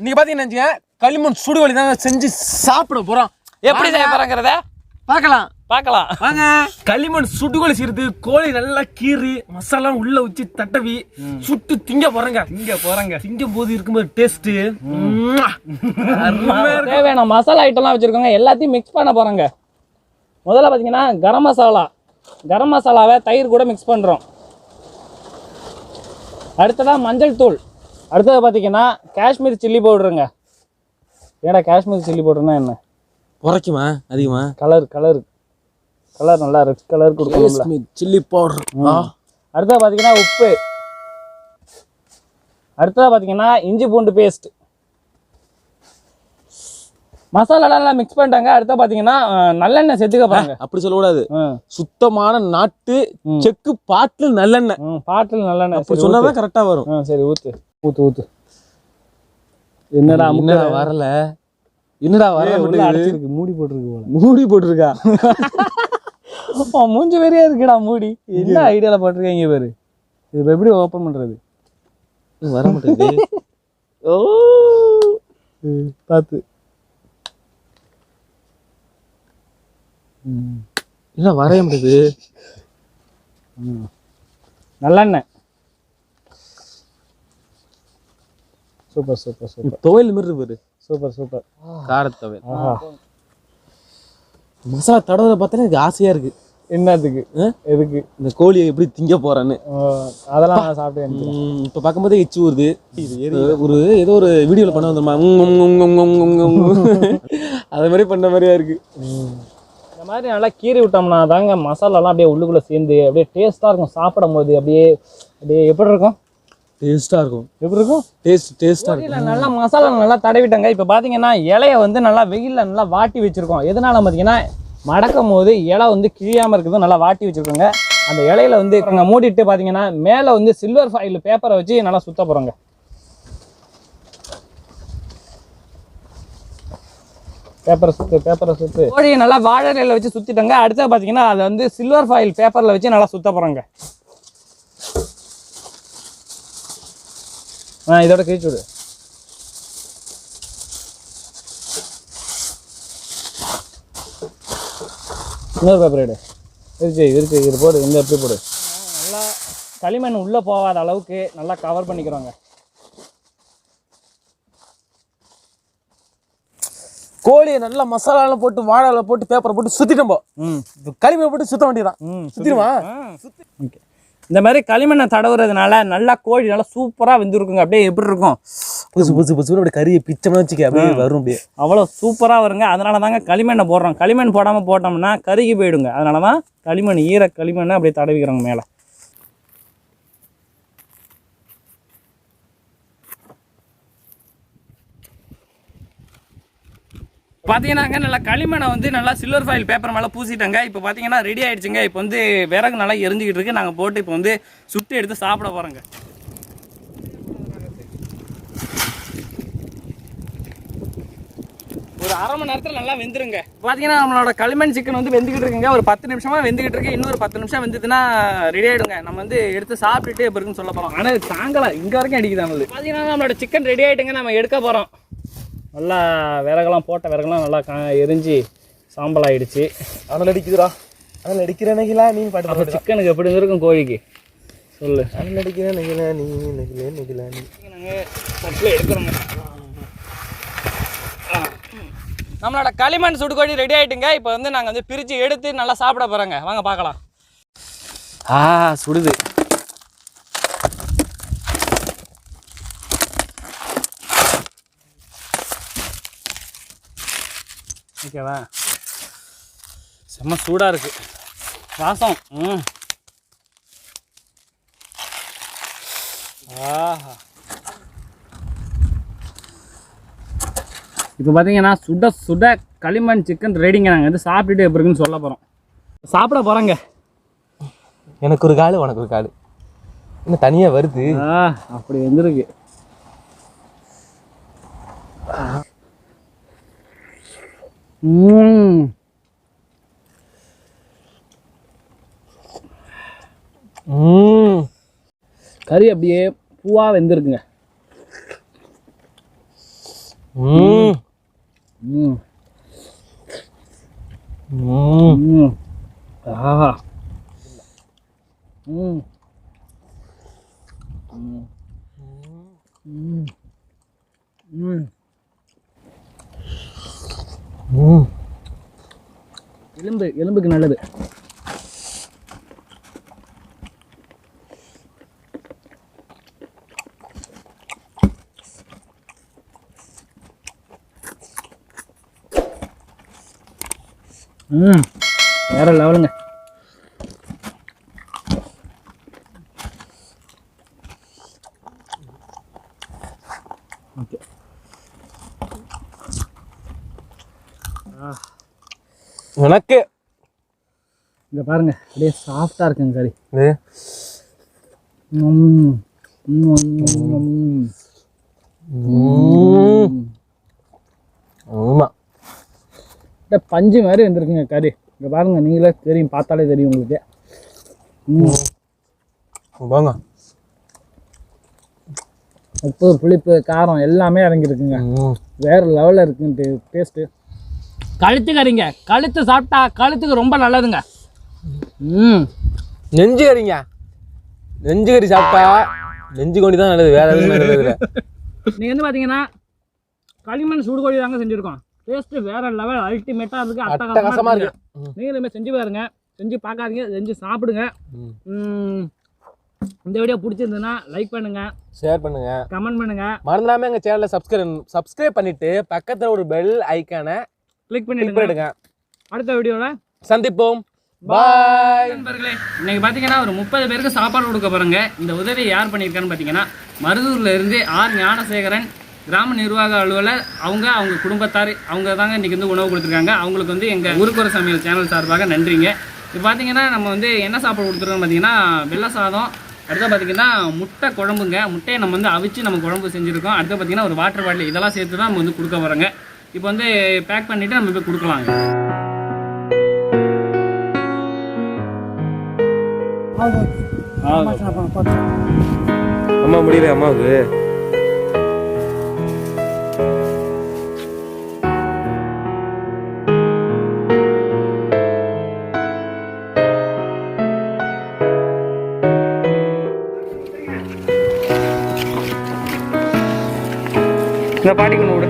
நீங்க பாத்தீங்கன்னா களிமண் சுடுகோழி தான் செஞ்சு சாப்பிட போறோம். எப்படி செய்ய போறோங்கிறத பார்க்கலாம் வாங்க. களிமண் சுடுகோழி செய்யறது, கோழி நல்லா கீறி மசாலா உள்ள வச்சு தட்டவி சுட்டு திங்க போறங்க. திங்கும் போது இருக்கும்போது டேஸ்ட் தேவையான மசாலா ஐட்டம்லாம் வச்சிருக்கோங்க. எல்லாத்தையும் மிக்ஸ் பண்ண போறோங்க. முதல்ல பாத்தீங்கன்னா கரம் மசாலாவை தயிர் கூட மிக்ஸ் பண்றோம். அடுத்ததா மஞ்சள் தூள். அடுத்தது பார்த்தீங்கன்னா காஷ்மீர் சில்லி பவுடருங்க. ஏடா காஷ்மீர் சில்லி பவுடர்னா என்ன? உரைக்குமா அதிகமா? கலர் நல்லா ரெட் கலர் கொடுக்கணும்ல, சில்லி பவுடர். அடுத்தது பார்த்தீங்கன்னா உப்பு. அடுத்தது பார்த்தீங்கன்னா இஞ்சி பூண்டு பேஸ்ட். மசாலாலாம் மிக்ஸ் பண்ணிட்டாங்க. அடுத்த பார்த்தீங்கன்னா நல்லெண்ணெய் சேர்த்துக்க போறாங்க. அப்படி சொல்லக்கூடாது, சுத்தமான நாட்டு செக்கு பாட்டில் நல்லெண்ணெய். பாட்டில் நல்லெண்ணெய் சொன்னாதான் கரெக்டா வரும். சரி ஊத்து. என்னடா வரல? என்னடா அடைச்சிருக்கு, மூடி போட்டிருக்கா? மூஞ்சி வெறியா இருக்குடா மூடி. என்ன ஐடியால போட்டிருக்கீங்க பாரு. இது எப்படி ஓபன் பண்றது? வர மாட்டேங்குது. ஓ பாத்து இல்ல வரைய முடியுது. நல்லெண்ணெய். சூப்பர் துவையல் மாதிரி இருக்கு. சூப்பர் காரத்துவையல். மசாலா தடவை பார்த்தாலே எனக்கு ஆசையா இருக்கு. என்னத்துக்கு? எதுக்கு? இந்த கோழியை எப்படி திங்க போறேன்னு அதெல்லாம் சாப்பிட்டேன். இப்ப பார்க்கும்போதே எச்சு ஊறுது. ஒரு ஏதோ ஒரு வீடியோல பண்ண வந்துருமா, அது மாதிரி பண்ண மாதிரியா இருக்கு. இந்த மாதிரி நல்லா கீறி விட்டோம்னா தாங்க மசாலாலாம் அப்படியே உள்ளுக்குள்ள சேர்ந்து அப்படியே டேஸ்டா இருக்கும். சாப்பிடும் போது அப்படியே எப்படி இருக்கும்? டேஸ்டா இருக்கும். எப்படி இருக்கும்? டேஸ்டா இருக்கும். நல்லா மசாலா நல்லா தடவிட்டாங்க. இப்போ பார்த்தீங்கன்னா இலையை வந்து நல்லா வெயிலில் நல்லா வாட்டி வச்சிருக்கோம். எதனால பார்த்தீங்கன்னா மடக்கும் போது இலை வந்து கிழியாமல் இருக்குது, நல்லா வாட்டி வச்சிருக்கோங்க. அந்த இலையில வந்து மூடிட்டு பார்த்தீங்கன்னா மேலே வந்து சில்வர் ஃபாயில் பேப்பரை வச்சு நல்லா சுத்த போகிறோங்க. பேப்பரை சுத்து கோழியை நல்லா வாழை இலையில வச்சு சுற்றிட்டாங்க. அடுத்தது பார்த்தீங்கன்னா அதை வந்து சில்வர் ஃபாயில் பேப்பரில் வச்சு நல்லா சுத்த போகிறோங்க. இதோட கிழிச்சு விடு. இன்னொரு பேப்பர் எடு. இருக்கு இது போடு. இந்த எப்படி போடு. நல்லா களிமண் உள்ளே போகாத அளவுக்கு நல்லா கவர் பண்ணிக்கிறோங்க. கோழியை நல்லா மசாலால போட்டு வாழை போட்டு பேப்பரை போட்டு சுத்திட்டோம். களிமண் போட்டு சுத்த வேண்டியதான். சுத்திடுமா? ஓகே. இந்த மாதிரி களிமண்ணை தடவுறதுனால நல்லா கோழி நல்லா சூப்பராக வெந்திருக்குங்க. அப்படியே எப்படி இருக்கும்? புதுசு அப்படியே கறியை பிச்சம்னு வச்சுக்க அப்படியே வரும். அப்படியே அவ்வளோ சூப்பராக வருங்க. அதனால தாங்க களிமண்ணை போடுறோம். களிமண் போடாமல் போட்டோம்னா கருகி போயிடுங்க. அதனால தான் களிமண், ஈர களிமண்ணை அப்படியே தடவிக்கிறோங்க மேலே. பார்த்தீங்கன்னாங்க நல்லா களிமண்ணை வந்து நல்லா சில்வர் ஃபாயில் பேப்பர் மேலே பூசிட்டாங்க. இப்போ பார்த்தீங்கன்னா ரெடி ஆகிடுச்சுங்க. இப்போ வந்து விறகு நல்லா எரிஞ்சிக்கிட்டு இருக்கு. நாங்கள் போட்டு இப்போ வந்து சுட்டு எடுத்து சாப்பிட போகிறோங்க. ஒரு அரை மணி நேரத்தில் நல்லா வெந்துருங்க. பார்த்தீங்கன்னா நம்மளோட களிமண் சிக்கன் வந்து வெந்துக்கிட்டு இருக்குங்க. ஒரு 10 நிமிஷமாக வெந்துக்கிட்டு இருக்கு. இன்னொரு 10 நிமிஷம் வெந்துதுன்னா ரெடி ஆகிடுங்க. நம்ம வந்து எடுத்து சாப்பிட்டுட்டு இப்போ இருக்குன்னு சொல்ல போகிறோம். ஆனால் தாங்கலாம், இங்கே வரைக்கும் அடிக்குது. பார்த்தீங்கன்னா நம்மளோட சிக்கன் ரெடி ஆகிட்டுங்க. நம்ம எடுக்க போகிறோம். நல்லா விறகெல்லாம் போட்ட விறகெல்லாம் நல்லா எரிஞ்சு சாம்பல் ஆகிடுச்சு. அனல் அடிக்குதுடா. அனல் அடிக்கிறேன்னுங்களா நீ பாட்டு. சிக்கனுக்கு எப்படி இருக்கும் கோழிக்கு சொல்லு. அனல் அடிக்கிறேன் நீ நாங்கள் தட்டில் எடுக்கிறோங்க. நம்மளோட களிமண் சுடுகோழி ரெடி ஆகிட்டுங்க. இப்போ வந்து நாங்கள் வந்து பிரித்து எடுத்து நல்லா சாப்பிட போகிறோங்க. வாங்க பார்க்கலாம். சுடுது. ஓகேவா? செம்ம சூடாக இருக்குது. வாசம். ஆஹா. இப்போ பார்த்தீங்கன்னா சுட களிமண் சிக்கன் ரெடிங்க. நாங்கள் வந்து சாப்பிட்டுட்டு எப்படி இருக்குன்னு சொல்ல போகிறோம். சாப்பிட போகிறோங்க. எனக்கு ஒரு காலு, உனக்கு ஒரு காலு. இன்னும் தனியாக வருது. அப்படி வந்துருக்கு. கறி அப்படியே பூவா வெந்திருக்குங்க. ஆஹா. எலும்புக்கு நல்லது. வேற லெவலுங்க. ஓகே. உனக்கு இங்க பாருங்க, அப்படியே சாஃப்டா இருக்குங்க கறி. ஆமா, பஞ்சு மாதிரி வந்துருக்குங்க கறி. இங்க பாருங்க, நீங்களே தெரியும், பார்த்தாலே தெரியும் உங்களுக்கு. வாங்க, உப்பு, புளிப்பு, காரம் எல்லாமே இறங்கிருக்குங்க. வேற லெவலில் இருக்குங்க டேஸ்ட்டு. கழுத்து கறிங்க, கழுத்து சாப்பிட்டா கழுத்துக்கு ரொம்ப நல்லதுங்க. நெஞ்சு கறிங்க, நெஞ்சு கறி சாப்பிட்டா நெஞ்சு கொண்டு தான் நல்லது, வேற எதுவும் நல்லது இல்லை. நீங்கள் வந்து பார்த்தீங்கன்னா களிமண் சுடுகோழி தாங்க செஞ்சுருக்கோம். டேஸ்ட்டு வேற லெவல், அல்டிமேட்டாக இருக்குது, அட்டகாசமாக இருக்குது. நீங்களுமே செஞ்சு பாருங்க, செஞ்சு பார்க்காதீங்க, செஞ்சு சாப்பிடுங்க. இந்த வீடியோ பிடிச்சிருந்ததுன்னா லைக் பண்ணுங்க, ஷேர் பண்ணுங்க, கமெண்ட் பண்ணுங்க. மறந்துடாம எங்க சேனலை சப்ஸ்கிரைப் பண்ணிட்டு பக்கத்துல ஒரு பெல் ஐக்கானை கிளிக் பண்ணிடுங்க. அடுத்த வீடியோவில் சந்திப்போம். பாய் நண்பர்களே. இன்னைக்கு பார்த்தீங்கன்னா ஒரு 30 பேருக்கு சாப்பாடு கொடுக்க போகிறோங்க. இந்த உதவியை யார் பண்ணியிருக்கான்னு பார்த்தீங்கன்னா, மருதூரில் இருந்து ஆர் ஞானசேகரன் கிராம நிர்வாக அலுவலர், அவங்க குடும்பத்தார், அவங்க தாங்க இன்றைக்கி வந்து உணவு கொடுத்துருக்காங்க. அவங்களுக்கு வந்து எங்கள் ஊருக்குற சமையல் சேனல் சார்பாக நன்றிங்க. இப்போ பார்த்தீங்கன்னா நம்ம வந்து என்ன சாப்பாடு கொடுத்துருக்கோம் பார்த்தீங்கன்னா, வெள்ளை சாதம், அடுத்து பார்த்தீங்கன்னா முட்டை குழம்புங்க. முட்டையை நம்ம வந்து அவிச்சு நம்ம குழம்பு செஞ்சுருக்கோம். அடுத்து பார்த்தீங்கன்னா ஒரு வாட்டர் பாட்டில், இதெல்லாம் சேர்த்து தான் நம்ம வந்து கொடுக்க போகிறோங்க. இப்போ வந்து பேக் பண்ணிவிட்டு நம்ம போய் கொடுக்கலாங்க. அம்மா முடியல, அம்மாவுக்கு இந்த பாட்டிக்கு விடு.